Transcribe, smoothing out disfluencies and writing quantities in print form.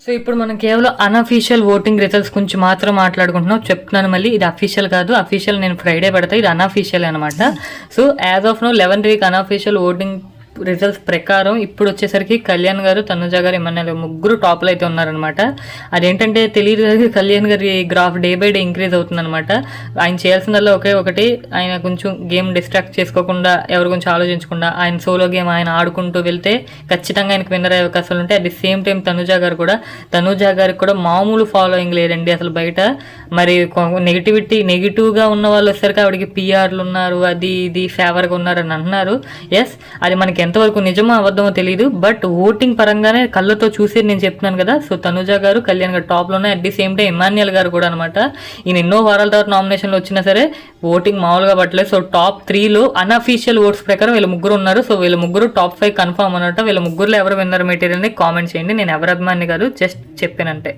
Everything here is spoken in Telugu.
సో ఇప్పుడు మనం కేవలం అన్అఫీషియల్ ఓటింగ్ రిజల్ట్స్ గురించి మాత్రం మాట్లాడుకుంటున్నాం. చెప్తున్నాను మళ్ళీ, ఇది అఫీషియల్ కాదు. అఫీషియల్ నేను ఫ్రైడే పెడతా, ఇది అన్అఫీషియల్ అనమాట. So as of now 11 week unofficial voting results ప్రకారం ఇప్పుడు వచ్చేసరికి కళ్యాణ్ గారు, తనుజ గారు, ఎమ్మెల్యే ముగ్గురు టాప్లో అయితే ఉన్నారనమాట. అదేంటంటే తెలియదు, కళ్యాణ్ గారి graph day by day increase అవుతుందన్నమాట. ఆయన చేయాల్సిందల్లా ఒకే ఒకటి, ఆయన కొంచెం గేమ్ డిస్ట్రాక్ట్ చేసుకోకుండా, ఎవరి గురించి ఆలోచించకుండా ఆయన సోలో గేమ్ ఆయన ఆడుకుంటూ వెళ్తే ఖచ్చితంగా ఆయనకు విన్నర్ అయ్యే అవకాశాలు ఉంటాయి. At the same time Tanuja గారికి కూడా మామూలు ఫాలోయింగ్ లేదండి అసలు బయట. మరి నెగిటివ్గా ఉన్న వాళ్ళు వచ్చేసరికి ఆవిడకి పిఆర్లు ఉన్నారు, అది ఇది ఫేవర్గా ఉన్నారని అంటున్నారు. ఎస్, అది మనకి ఎంతవరకు నిజమో అబద్ధమో తెలియదు. బట్ ఓటింగ్ పరంగానే కళ్ళతో చూసి నేను చెప్తున్నాను కదా. సో తనుజ గారు, కళ్యాణ్ గారు టాప్లో ఉన్నాయి. At the same time Emmanuel గారు కూడా అనమాట. ఈయన ఎన్నో వారాల తర్వాత నామినేషన్లో వచ్చినా సరే ఓటింగ్ మామూలుగా పట్టలేదు. సో టాప్ 3లో అన్అఫీషియల్ ఓట్స్ ప్రకారం వీళ్ళ ముగ్గురు ఉన్నారు. సో వీళ్ళ ముగ్గురు టాప్ 5 కన్ఫర్మ్ అనమాట. వీళ్ళ ముగ్గురులో ఎవరు విన్నర్ మెటీరియల్ని కామెంట్ చేయండి. నేను ఎవరి అభిమాని కాదు, జస్ట్ చెప్పానంటే.